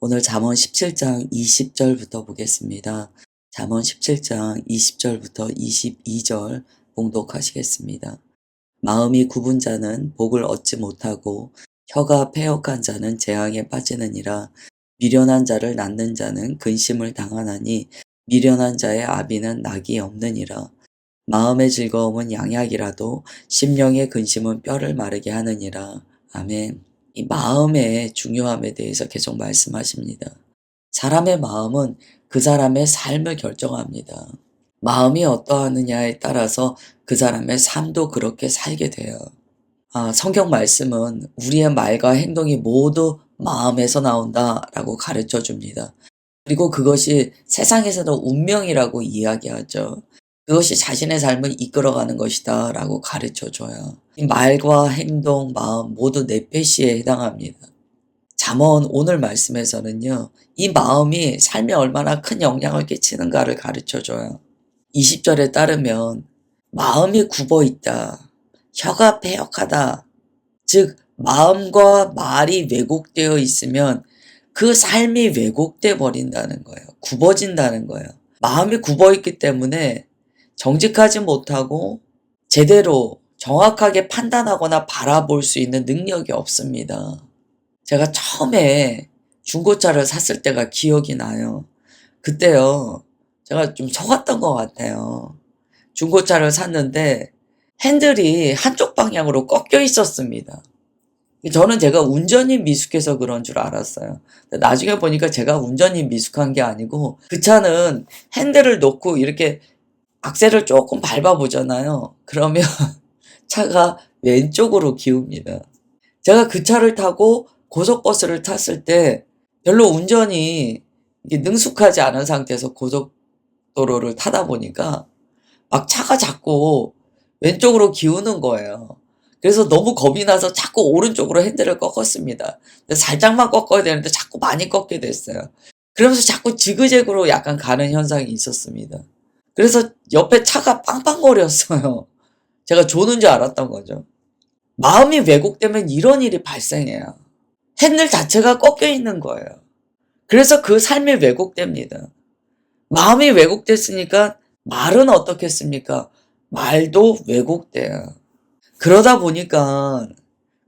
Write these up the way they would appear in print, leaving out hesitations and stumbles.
오늘 잠언 17장 20절부터 보겠습니다. 잠언 17장 20절부터 22절 봉독하시겠습니다. 마음이 굽은 자는 복을 얻지 못하고 혀가 패역한 자는 재앙에 빠지느니라. 미련한 자를 낳는 자는 근심을 당하나니 미련한 자의 아비는 낙이 없느니라. 마음의 즐거움은 양약이라도 심령의 근심은 뼈를 마르게 하느니라. 아멘. 이 마음의 중요함에 대해서 계속 말씀하십니다. 사람의 마음은 그 사람의 삶을 결정합니다. 마음이 어떠하느냐에 따라서 그 사람의 삶도 그렇게 살게 돼요. 성경 말씀은 우리의 말과 행동이 모두 마음에서 나온다라고 가르쳐 줍니다. 그리고 그것이 세상에서도 운명이라고 이야기하죠. 그것이 자신의 삶을 이끌어가는 것이다 라고 가르쳐 줘요. 이 말과 행동, 마음 모두 넷페시에 해당합니다. 잠언 오늘 말씀에서는요, 이 마음이 삶에 얼마나 큰 영향을 끼치는가를 가르쳐 줘요. 20절에 따르면 마음이 굽어 있다, 혀가 패역하다, 즉 마음과 말이 왜곡되어 있으면 그 삶이 왜곡돼 버린다는 거예요. 굽어진다는 거예요. 마음이 굽어 있기 때문에 정직하지 못하고 제대로 정확하게 판단하거나 바라볼 수 있는 능력이 없습니다. 제가 처음에 중고차를 샀을 때가 기억이 나요. 그때요, 제가 좀 속았던 것 같아요. 중고차를 샀는데 핸들이 한쪽 방향으로 꺾여 있었습니다. 저는 제가 운전이 미숙해서 그런 줄 알았어요. 나중에 보니까 제가 운전이 미숙한 게 아니고 그 차는 핸들을 놓고 이렇게 악셀을 조금 밟아보잖아요. 그러면 차가 왼쪽으로 기웁니다. 제가 그 차를 타고 고속버스를 탔을 때 별로 운전이 능숙하지 않은 상태에서 고속도로를 타다 보니까 막 차가 자꾸 왼쪽으로 기우는 거예요. 그래서 너무 겁이 나서 자꾸 오른쪽으로 핸들을 꺾었습니다. 살짝만 꺾어야 되는데 자꾸 많이 꺾게 됐어요. 그러면서 자꾸 지그재그로 약간 가는 현상이 있었습니다. 그래서 옆에 차가 빵빵거렸어요. 제가 조는 줄 알았던 거죠. 마음이 왜곡되면 이런 일이 발생해요. 핸들 자체가 꺾여 있는 거예요. 그래서 그 삶이 왜곡됩니다. 마음이 왜곡됐으니까 말은 어떻겠습니까? 말도 왜곡돼요. 그러다 보니까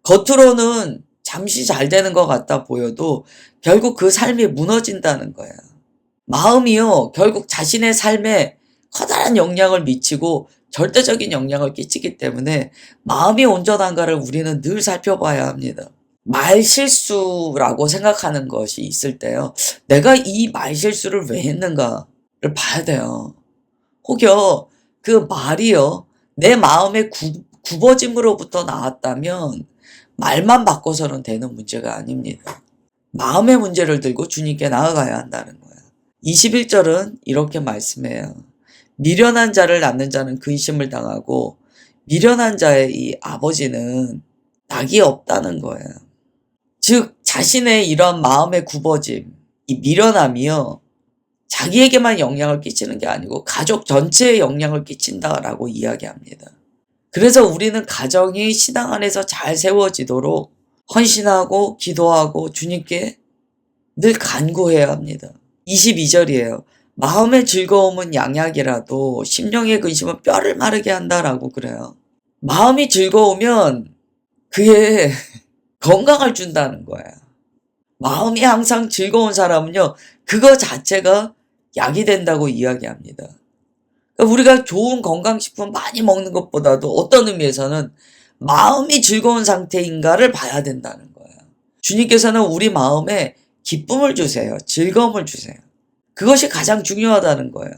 겉으로는 잠시 잘 되는 것 같다 보여도 결국 그 삶이 무너진다는 거예요. 마음이요, 결국 자신의 삶에 커다란 영향을 미치고 절대적인 영향을 끼치기 때문에 마음이 온전한가를 우리는 늘 살펴봐야 합니다. 말실수라고 생각하는 것이 있을 때요, 내가 이 말실수를 왜 했는가를 봐야 돼요. 혹여 그 말이요, 내 마음의 굽어짐으로부터 나왔다면 말만 바꿔서는 되는 문제가 아닙니다. 마음의 문제를 들고 주님께 나아가야 한다는 거예요. 21절은 이렇게 말씀해요. 미련한 자를 낳는 자는 근심을 당하고 미련한 자의 이 아버지는 낙이 없다는 거예요. 즉 자신의 이런 마음의 굽어짐, 이 미련함이요, 자기에게만 영향을 끼치는 게 아니고 가족 전체에 영향을 끼친다라고 이야기합니다. 그래서 우리는 가정이 신앙 안에서 잘 세워지도록 헌신하고 기도하고 주님께 늘 간구해야 합니다. 22절이에요. 마음의 즐거움은 양약이라도 심령의 근심은 뼈를 마르게 한다라고 그래요. 마음이 즐거우면 그의 건강을 준다는 거예요. 마음이 항상 즐거운 사람은요, 그거 자체가 약이 된다고 이야기합니다. 그러니까 우리가 좋은 건강식품 많이 먹는 것보다도 어떤 의미에서는 마음이 즐거운 상태인가를 봐야 된다는 거예요. 주님께서는 우리 마음에 기쁨을 주세요. 즐거움을 주세요. 그것이 가장 중요하다는 거예요.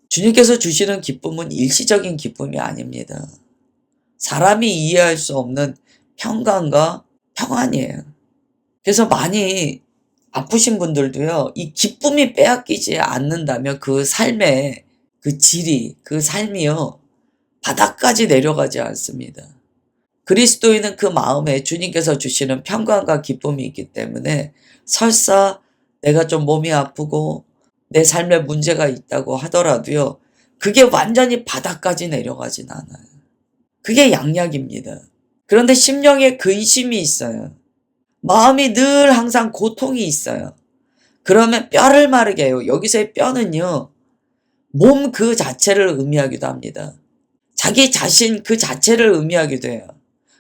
주님께서 주시는 기쁨은 일시적인 기쁨이 아닙니다. 사람이 이해할 수 없는 평강과 평안이에요. 그래서 많이 아프신 분들도요, 이 기쁨이 빼앗기지 않는다면 그 삶의 그 질이, 그 삶이요, 바닥까지 내려가지 않습니다. 그리스도인은 그 마음에 주님께서 주시는 평강과 기쁨이 있기 때문에 설사 내가 좀 몸이 아프고 내 삶에 문제가 있다고 하더라도요, 그게 완전히 바닥까지 내려가진 않아요. 그게 양약입니다. 그런데 심령에 근심이 있어요. 마음이 늘 항상 고통이 있어요. 그러면 뼈를 마르게 해요. 여기서의 뼈는요, 몸 그 자체를 의미하기도 합니다. 자기 자신 그 자체를 의미하기도 해요.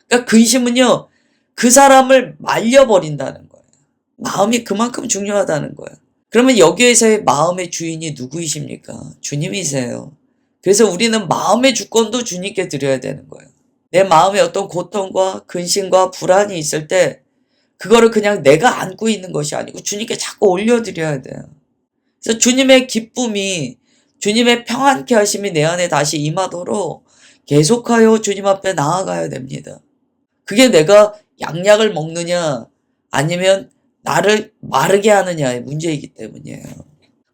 그러니까 근심은요, 그 사람을 말려버린다는 거예요. 마음이 그만큼 중요하다는 거예요. 그러면 여기에서의 마음의 주인이 누구이십니까? 주님이세요. 그래서 우리는 마음의 주권도 주님께 드려야 되는 거예요. 내 마음에 어떤 고통과 근심과 불안이 있을 때 그거를 그냥 내가 안고 있는 것이 아니고 주님께 자꾸 올려드려야 돼요. 그래서 주님의 기쁨이, 주님의 평안케 하심이 내 안에 다시 임하도록 계속하여 주님 앞에 나아가야 됩니다. 그게 내가 양약을 먹느냐 아니면 나를 마르게 하느냐의 문제이기 때문이에요.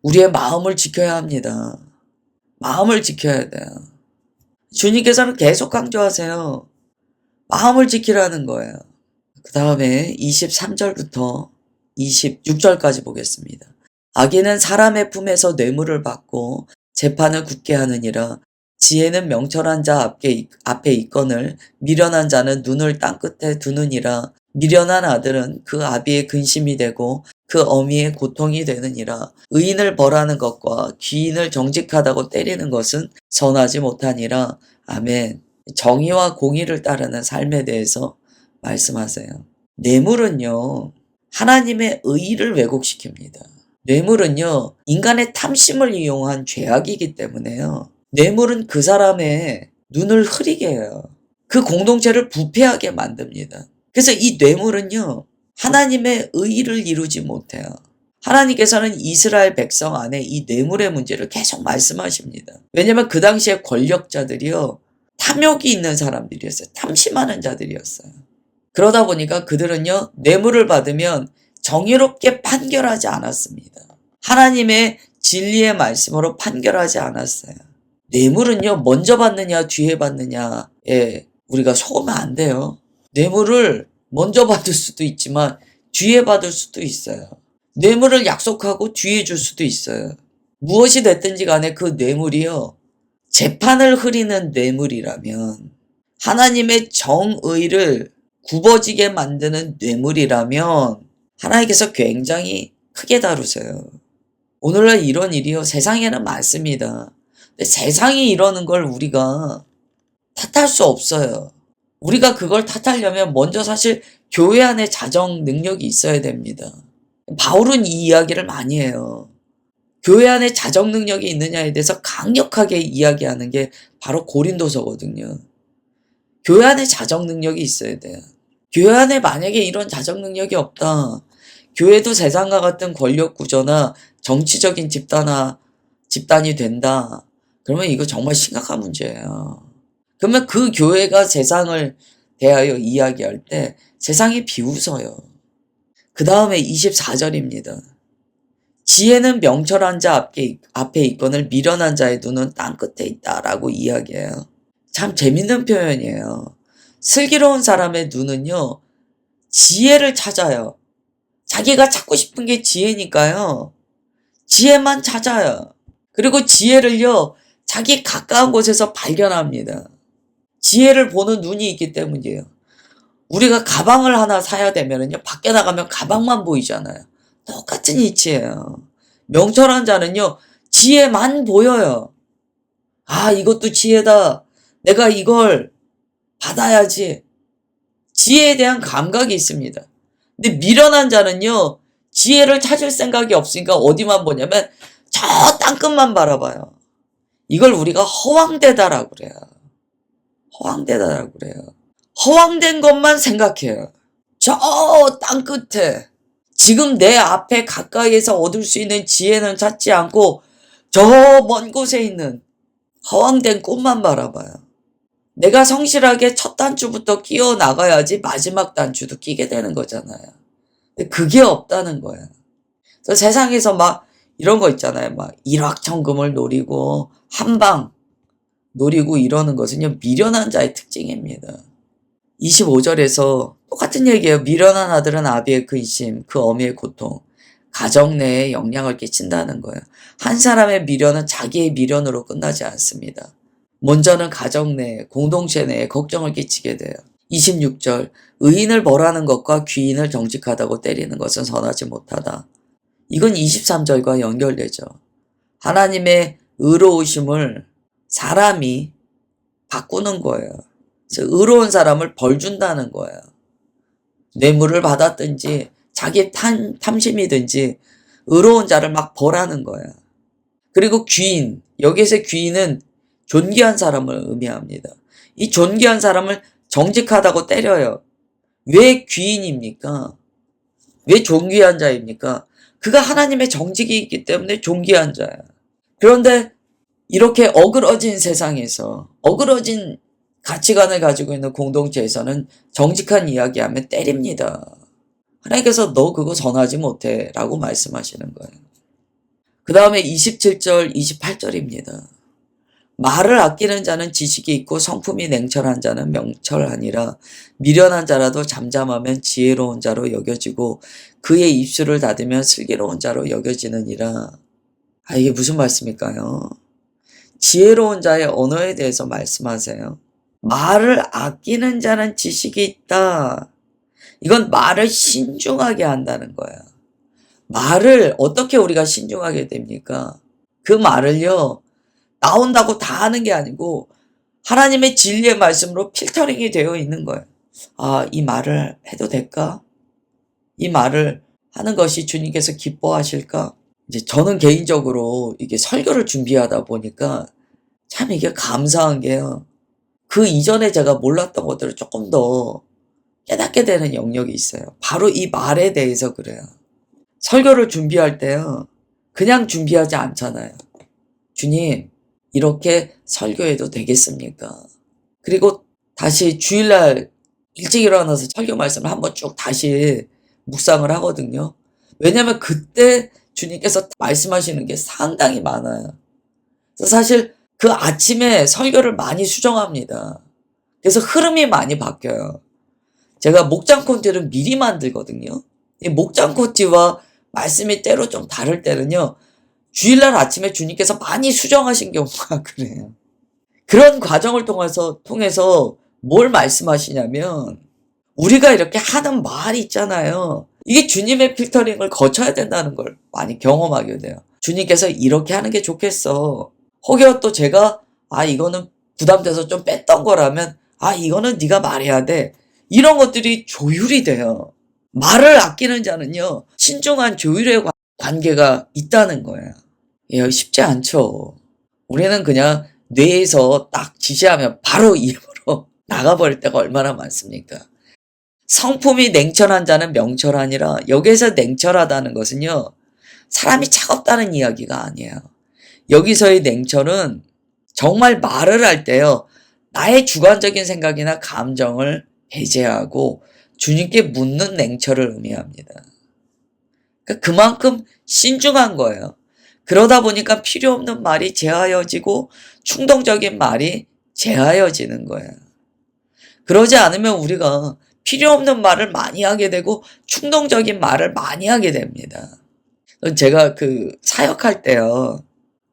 우리의 마음을 지켜야 합니다. 마음을 지켜야 돼요. 주님께서는 계속 강조하세요. 마음을 지키라는 거예요. 그 다음에 23절부터 26절까지 보겠습니다. 악인은 사람의 품에서 뇌물을 받고 재판을 굳게 하느니라. 지혜는 명철한 자 앞에 있거늘 미련한 자는 눈을 땅끝에 두느니라. 미련한 아들은 그 아비의 근심이 되고 그 어미의 고통이 되느니라. 의인을 벌하는 것과 귀인을 정직하다고 때리는 것은 선하지 못하니라. 아멘. 정의와 공의를 따르는 삶에 대해서 말씀하세요. 뇌물은요, 하나님의 의의를 왜곡시킵니다. 뇌물은요, 인간의 탐심을 이용한 죄악이기 때문에요. 뇌물은 그 사람의 눈을 흐리게 해요. 그 공동체를 부패하게 만듭니다. 그래서 이 뇌물은요, 하나님의 의의를 이루지 못해요. 하나님께서는 이스라엘 백성 안에 이 뇌물의 문제를 계속 말씀하십니다. 왜냐하면 그 당시에 권력자들이요, 탐욕이 있는 사람들이었어요. 탐심하는 자들이었어요. 그러다 보니까 그들은요, 뇌물을 받으면 정의롭게 판결하지 않았습니다. 하나님의 진리의 말씀으로 판결하지 않았어요. 뇌물은요, 먼저 받느냐 뒤에 받느냐에 우리가 속으면 안 돼요. 뇌물을 먼저 받을 수도 있지만 뒤에 받을 수도 있어요. 뇌물을 약속하고 뒤에 줄 수도 있어요. 무엇이 됐든지 간에 그 뇌물이요, 재판을 흐리는 뇌물이라면, 하나님의 정의를 굽어지게 만드는 뇌물이라면 하나님께서 굉장히 크게 다루세요. 오늘날 이런 일이요, 세상에는 많습니다. 근데 세상이 이러는 걸 우리가 탓할 수 없어요. 우리가 그걸 탓하려면 먼저 사실 교회 안에 자정 능력이 있어야 됩니다. 바울은 이 이야기를 많이 해요. 교회 안에 자정 능력이 있느냐에 대해서 강력하게 이야기하는 게 바로 고린도서거든요. 교회 안에 자정 능력이 있어야 돼요. 교회 안에 만약에 이런 자정 능력이 없다. 교회도 세상과 같은 권력 구조나 정치적인 집단이 된다. 그러면 이거 정말 심각한 문제예요. 그러면 그 교회가 세상을 대하여 이야기할 때 세상이 비웃어요. 그 다음에 24절입니다. 지혜는 명철한 자 앞에 있거늘 미련한 자의 눈은 땅끝에 있다라고 이야기해요. 참 재밌는 표현이에요. 슬기로운 사람의 눈은요, 지혜를 찾아요. 자기가 찾고 싶은 게 지혜니까요. 지혜만 찾아요. 그리고 지혜를요, 자기 가까운 곳에서 발견합니다. 지혜를 보는 눈이 있기 때문이에요. 우리가 가방을 하나 사야 되면은요, 밖에 나가면 가방만 보이잖아요. 똑같은 이치예요. 명철한 자는요, 지혜만 보여요. 아, 이것도 지혜다. 내가 이걸 받아야지. 지혜에 대한 감각이 있습니다. 근데 미련한 자는요, 지혜를 찾을 생각이 없으니까 어디만 보냐면 저 땅끝만 바라봐요. 이걸 우리가 허황되다라고 그래요. 허황되다라고 그래요. 허황된 것만 생각해요. 저 땅끝에 지금 내 앞에 가까이에서 얻을 수 있는 지혜는 찾지 않고 저 먼 곳에 있는 허황된 꽃만 바라봐요. 내가 성실하게 첫 단추부터 끼워 나가야지 마지막 단추도 끼게 되는 거잖아요. 근데 그게 없다는 거예요. 그래서 세상에서 막 이런 거 있잖아요. 막 일확천금을 노리고 한방 노리고 이러는 것은요, 미련한 자의 특징입니다. 25절에서 똑같은 얘기예요. 미련한 아들은 아비의 근심, 그 어미의 고통, 가정 내에 영향을 끼친다는 거예요. 한 사람의 미련은 자기의 미련으로 끝나지 않습니다. 먼저는 가정 내에, 공동체 내에 걱정을 끼치게 돼요. 26절, 의인을 벌하는 것과 귀인을 정직하다고 때리는 것은 선하지 못하다. 이건 23절과 연결되죠. 하나님의 의로우심을 사람이 바꾸는 거예요. 그래서 의로운 사람을 벌 준다는 거예요. 뇌물을 받았든지 자기 탐심이든지 의로운 자를 막 벌하는 거예요. 그리고 귀인, 여기서 귀인은 존귀한 사람을 의미합니다. 이 존귀한 사람을 정직하다고 때려요. 왜 귀인입니까? 왜 존귀한 자입니까? 그가 하나님의 정직이 있기 때문에 존귀한 자야. 그런데 이렇게 어그러진 세상에서, 어그러진 가치관을 가지고 있는 공동체에서는 정직한 이야기하면 때립니다. 하나님께서 너 그거 전하지 못해 라고 말씀하시는 거예요. 그 다음에 27절, 28절입니다. 말을 아끼는 자는 지식이 있고 성품이 냉철한 자는 명철하니라. 미련한 자라도 잠잠하면 지혜로운 자로 여겨지고 그의 입술을 닫으면 슬기로운 자로 여겨지느니라. 이게 무슨 말씀일까요? 지혜로운 자의 언어에 대해서 말씀하세요. 말을 아끼는 자는 지식이 있다. 이건 말을 신중하게 한다는 거야. 말을 어떻게 우리가 신중하게 됩니까? 그 말을요, 나온다고 다 하는 게 아니고 하나님의 진리의 말씀으로 필터링이 되어 있는 거예요. 이 말을 해도 될까? 이 말을 하는 것이 주님께서 기뻐하실까? 이제 저는 개인적으로 이게 설교를 준비하다 보니까 참 이게 감사한 게요. 그 이전에 제가 몰랐던 것들을 조금 더 깨닫게 되는 영역이 있어요. 바로 이 말에 대해서 그래요. 설교를 준비할 때요, 그냥 준비하지 않잖아요. 주님, 이렇게 설교해도 되겠습니까? 그리고 다시 주일날 일찍 일어나서 설교 말씀을 한번 쭉 다시 묵상을 하거든요. 왜냐하면 그때 주님께서 말씀하시는 게 상당히 많아요. 그래서 사실 그 아침에 설교를 많이 수정합니다. 그래서 흐름이 많이 바뀌어요. 제가 목장 콘티를 미리 만들거든요. 이 목장 콘티와 말씀이 때로 좀 다를 때는요, 주일날 아침에 주님께서 많이 수정하신 경우가 그래요. 그런 과정을 통해서 뭘 말씀하시냐면, 우리가 이렇게 하는 말이 있잖아요. 이게 주님의 필터링을 거쳐야 된다는 걸 많이 경험하게 돼요. 주님께서 이렇게 하는 게 좋겠어. 혹여 또 제가 이거는 부담돼서 좀 뺐던 거라면 이거는 네가 말해야 돼. 이런 것들이 조율이 돼요. 말을 아끼는 자는요, 신중한 조율의 관계가 있다는 거예요. 쉽지 않죠. 우리는 그냥 뇌에서 딱 지시하면 바로 입으로 나가버릴 때가 얼마나 많습니까? 성품이 냉철한 자는 명철하니라. 여기에서 냉철하다는 것은요, 사람이 차갑다는 이야기가 아니에요. 여기서의 냉철은 정말 말을 할 때요, 나의 주관적인 생각이나 감정을 배제하고 주님께 묻는 냉철을 의미합니다. 그만큼 신중한 거예요. 그러다 보니까 필요 없는 말이 제하여지고 충동적인 말이 제하여지는 거예요. 그러지 않으면 우리가 필요 없는 말을 많이 하게 되고 충동적인 말을 많이 하게 됩니다. 제가 사역할 때요,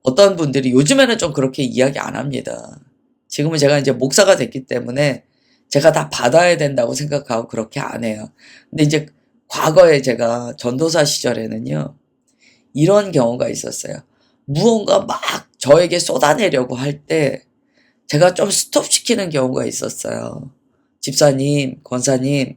어떤 분들이 요즘에는 좀 그렇게 이야기 안 합니다. 지금은 제가 이제 목사가 됐기 때문에 제가 다 받아야 된다고 생각하고 그렇게 안 해요. 근데 이제 과거에 제가 전도사 시절에는요, 이런 경우가 있었어요. 무언가 막 저에게 쏟아내려고 할 때 제가 좀 스톱시키는 경우가 있었어요. 집사님, 권사님,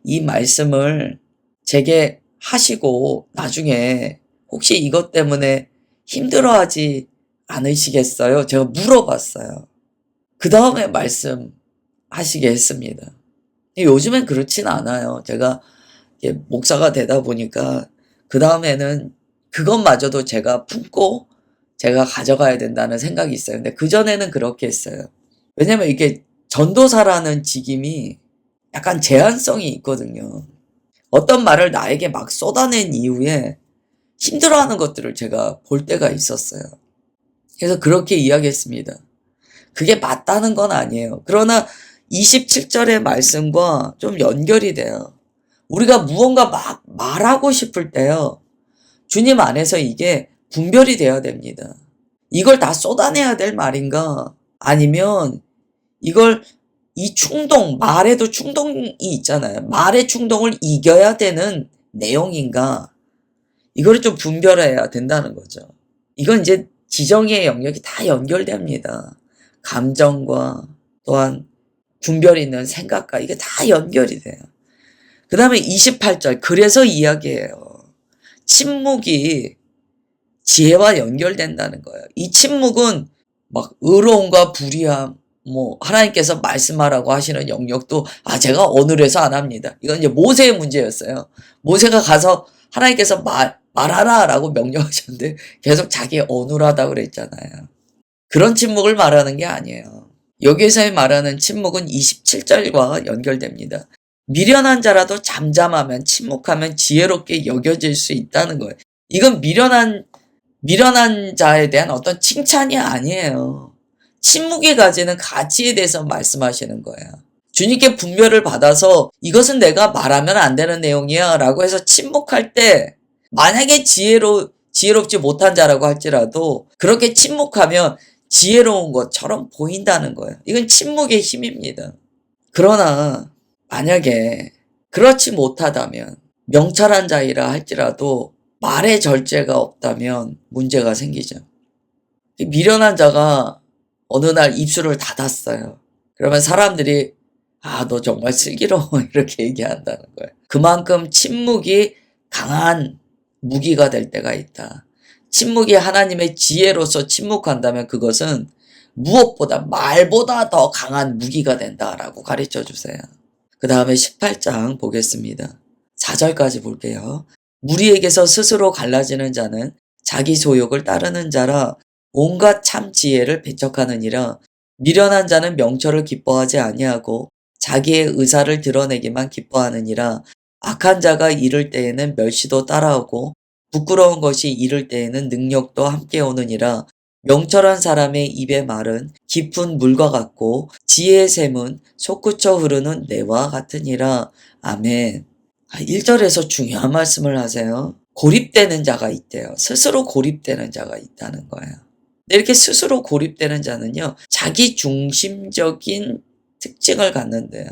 이 말씀을 제게 하시고 나중에 혹시 이것 때문에 힘들어하지 않으시겠어요? 제가 물어봤어요. 그 다음에 말씀하시게 했습니다. 요즘엔 그렇진 않아요. 제가 목사가 되다 보니까 그 다음에는 그것마저도 제가 품고 제가 가져가야 된다는 생각이 있어요. 근데 그전에는 그렇게 했어요. 왜냐면 이게 전도사라는 직임이 약간 제한성이 있거든요. 어떤 말을 나에게 막 쏟아낸 이후에 힘들어하는 것들을 제가 볼 때가 있었어요. 그래서 그렇게 이야기했습니다. 그게 맞다는 건 아니에요. 그러나 27절의 말씀과 좀 연결이 돼요. 우리가 무언가 막 말하고 싶을 때요, 주님 안에서 이게 분별이 돼야 됩니다. 이걸 다 쏟아내야 될 말인가? 아니면 이걸 말에도 충동이 있잖아요. 말의 충동을 이겨야 되는 내용인가? 이거를 좀 분별해야 된다는 거죠. 이건 이제 지정의 영역이 다 연결됩니다. 감정과 또한 분별 있는 생각과 이게 다 연결이 돼요. 그 다음에 28절 그래서 이야기해요. 침묵이 지혜와 연결된다는 거예요. 이 침묵은 막 의로움과 불의함, 하나님께서 말씀하라고 하시는 영역도 제가 어눌해서 안 합니다. 이건 이제 모세의 문제였어요. 모세가 가서 하나님께서 말하라라고 명령하셨는데 계속 자기 어눌하다고 그랬잖아요. 그런 침묵을 말하는 게 아니에요. 여기서 말하는 침묵은 27절과 연결됩니다. 미련한 자라도 잠잠하면 침묵하면 지혜롭게 여겨질 수 있다는 거예요. 이건 미련한 자에 대한 어떤 칭찬이 아니에요. 침묵이 가지는 가치에 대해서 말씀하시는 거예요. 주님께 분별을 받아서 이것은 내가 말하면 안 되는 내용이야 라고 해서 침묵할 때 만약에 지혜롭지 못한 자라고 할지라도 그렇게 침묵하면 지혜로운 것처럼 보인다는 거예요. 이건 침묵의 힘입니다. 그러나 만약에 그렇지 못하다면 명철한 자이라 할지라도 말의 절제가 없다면 문제가 생기죠. 미련한 자가 어느 날 입술을 닫았어요. 그러면 사람들이 너 정말 슬기로워 이렇게 얘기한다는 거예요. 그만큼 침묵이 강한 무기가 될 때가 있다. 침묵이 하나님의 지혜로서 침묵한다면 그것은 무엇보다 말보다 더 강한 무기가 된다라고 가르쳐 주세요. 그 다음에 18장 보겠습니다. 4절까지 볼게요. 무리에게서 스스로 갈라지는 자는 자기 소욕을 따르는 자라 온갖 참 지혜를 배척하느니라. 미련한 자는 명철을 기뻐하지 아니하고 자기의 의사를 드러내기만 기뻐하느니라. 악한 자가 이를 때에는 멸시도 따라오고 부끄러운 것이 이를 때에는 능력도 함께 오느니라. 명철한 사람의 입의 말은 깊은 물과 같고 지혜의 샘은 솟구쳐 흐르는 내와 같으니라. 아멘. 1절에서 중요한 말씀을 하세요. 고립되는 자가 있대요. 스스로 고립되는 자가 있다는 거예요. 이렇게 스스로 고립되는 자는요, 자기 중심적인 특징을 갖는데요.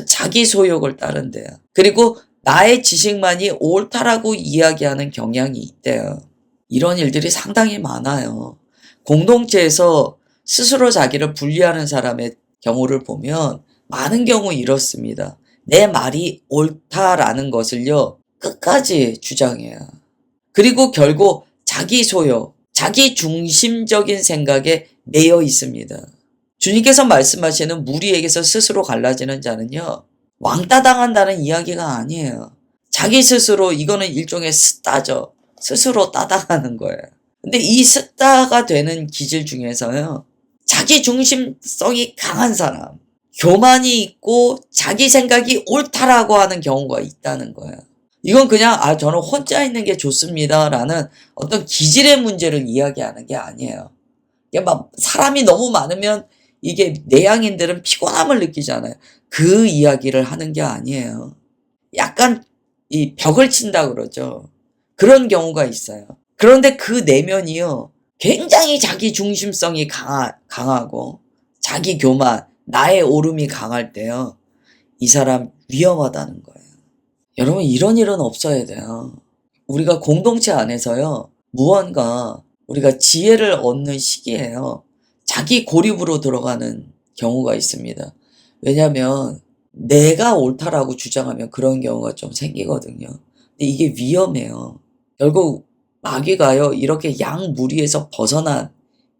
자기 소욕을 따른대요. 그리고 나의 지식만이 옳다라고 이야기하는 경향이 있대요. 이런 일들이 상당히 많아요. 공동체에서 스스로 자기를 분리하는 사람의 경우를 보면 많은 경우 이렇습니다. 내 말이 옳다라는 것을요, 끝까지 주장해요. 그리고 결국 자기 소욕, 자기 중심적인 생각에 매여 있습니다. 주님께서 말씀하시는 무리에게서 스스로 갈라지는 자는요, 왕따 당한다는 이야기가 아니에요. 자기 스스로, 이거는 일종의 스타죠. 스스로 따당하는 거예요. 근데 이 스타가 되는 기질 중에서요, 자기 중심성이 강한 사람, 교만이 있고 자기 생각이 옳다라고 하는 경우가 있다는 거예요. 이건 그냥 저는 혼자 있는 게 좋습니다 라는 어떤 기질의 문제를 이야기하는 게 아니에요. 이게 막 사람이 너무 많으면 이게 내향인들은 피곤함을 느끼잖아요. 그 이야기를 하는 게 아니에요. 약간 이 벽을 친다 그러죠. 그런 경우가 있어요. 그런데 그 내면이요, 굉장히 자기 중심성이 강하고 자기 교만, 나의 오름이 강할 때요, 이 사람 위험하다는 거예요. 여러분, 이런 일은 없어야 돼요. 우리가 공동체 안에서요, 무언가 우리가 지혜를 얻는 시기에요, 자기 고립으로 들어가는 경우가 있습니다. 왜냐하면 내가 옳다라고 주장하면 그런 경우가 좀 생기거든요. 근데 이게 위험해요. 결국 마귀가요, 이렇게 양 무리에서 벗어난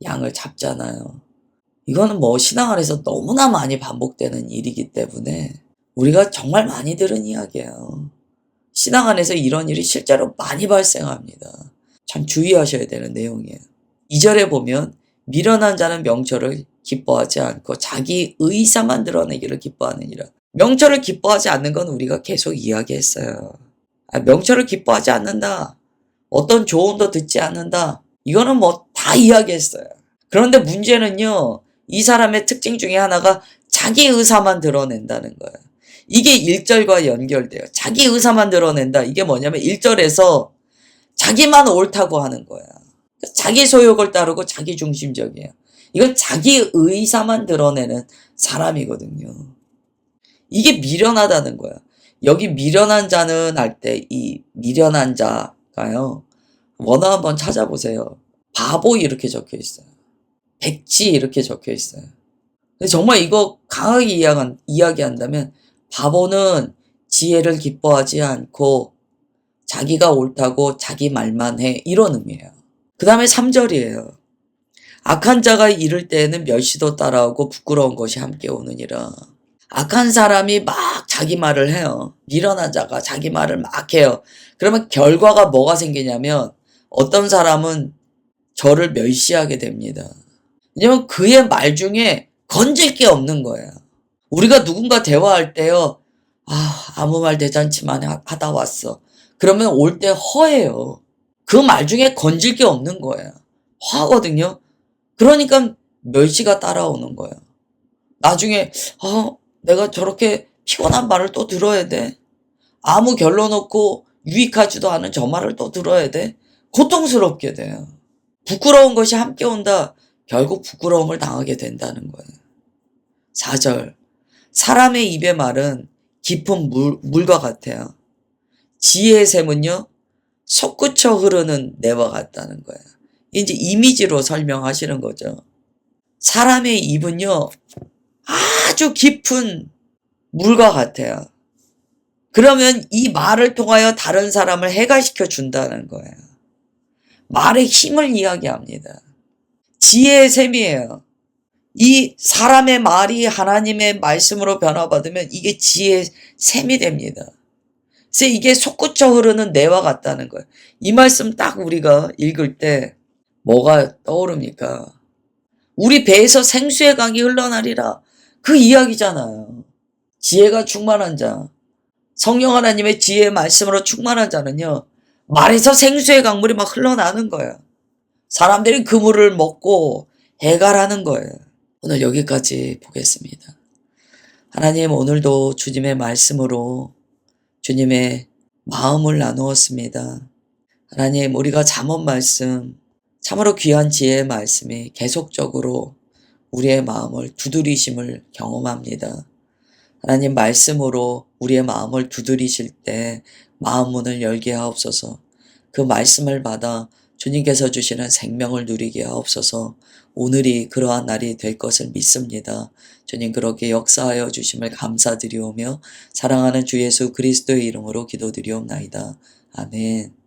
양을 잡잖아요. 이거는 신앙 안에서 너무나 많이 반복되는 일이기 때문에 우리가 정말 많이 들은 이야기예요. 신앙 안에서 이런 일이 실제로 많이 발생합니다. 참 주의하셔야 되는 내용이에요. 2절에 보면 미련한 자는 명철을 기뻐하지 않고 자기 의사만 드러내기를 기뻐하느니라. 명철을 기뻐하지 않는 건 우리가 계속 이야기했어요. 명철을 기뻐하지 않는다. 어떤 조언도 듣지 않는다. 이거는 다 이야기했어요. 그런데 문제는요, 이 사람의 특징 중에 하나가 자기 의사만 드러낸다는 거예요. 이게 1절과 연결돼요. 자기 의사만 드러낸다. 이게 뭐냐면 1절에서 자기만 옳다고 하는 거야. 자기 소욕을 따르고 자기 중심적이에요. 이건 자기 의사만 드러내는 사람이거든요. 이게 미련하다는 거야. 여기 미련한 자는 할 때 이 미련한 자, 가요? 원어 한번 찾아보세요. 바보 이렇게 적혀 있어요. 백지 이렇게 적혀 있어요. 근데 정말 이거 강하게 이야기한다면 바보는 지혜를 기뻐하지 않고 자기가 옳다고 자기 말만 해, 이런 의미예요. 그 다음에 3절이에요. 악한 자가 이를 때에는 멸시도 따라오고 부끄러운 것이 함께 오느니라. 악한 사람이 막 자기 말을 해요. 미련한 자가 자기 말을 막 해요. 그러면 결과가 뭐가 생기냐면 어떤 사람은 저를 멸시하게 됩니다. 왜냐면 그의 말 중에 건질 게 없는 거예요. 우리가 누군가 대화할 때요. 아무 말 대잔치만 하다 왔어. 그러면 올 때 허해요. 그 말 중에 건질 게 없는 거예요. 허하거든요. 그러니까 멸시가 따라오는 거예요. 나중에 내가 저렇게 피곤한 말을 또 들어야 돼? 아무 결론 없고 유익하지도 않은 저 말을 또 들어야 돼? 고통스럽게 돼요. 부끄러운 것이 함께 온다. 결국 부끄러움을 당하게 된다는 거예요. 4절. 사람의 입의 말은 깊은 물과 같아요. 지혜의 샘은요, 솟구쳐 흐르는 내와 같다는 거예요. 이제 이미지로 설명하시는 거죠. 사람의 입은요, 아주 깊은 물과 같아요. 그러면 이 말을 통하여 다른 사람을 해가시켜 준다는 거예요. 말의 힘을 이야기합니다. 지혜의 샘이에요. 이 사람의 말이 하나님의 말씀으로 변화받으면 이게 지혜의 샘이 됩니다. 그래서 이게 솟구쳐 흐르는 내와 같다는 거예요. 이 말씀 딱 우리가 읽을 때 뭐가 떠오릅니까? 우리 배에서 생수의 강이 흘러나리라. 그 이야기잖아요. 지혜가 충만한 자, 성령 하나님의 지혜의 말씀으로 충만한 자는요, 말에서 생수의 강물이 막 흘러나는 거예요. 사람들이 그 물을 먹고 해갈하는 거예요. 오늘 여기까지 보겠습니다. 하나님, 오늘도 주님의 말씀으로 주님의 마음을 나누었습니다. 하나님, 우리가 잠언 말씀, 참으로 귀한 지혜의 말씀이 계속적으로 우리의 마음을 두드리심을 경험합니다. 하나님, 말씀으로 우리의 마음을 두드리실 때 마음 문을 열게 하옵소서. 그 말씀을 받아 주님께서 주시는 생명을 누리게 하옵소서. 오늘이 그러한 날이 될 것을 믿습니다. 주님, 그렇게 역사하여 주심을 감사드리오며 사랑하는 주 예수 그리스도의 이름으로 기도드리옵나이다. 아멘.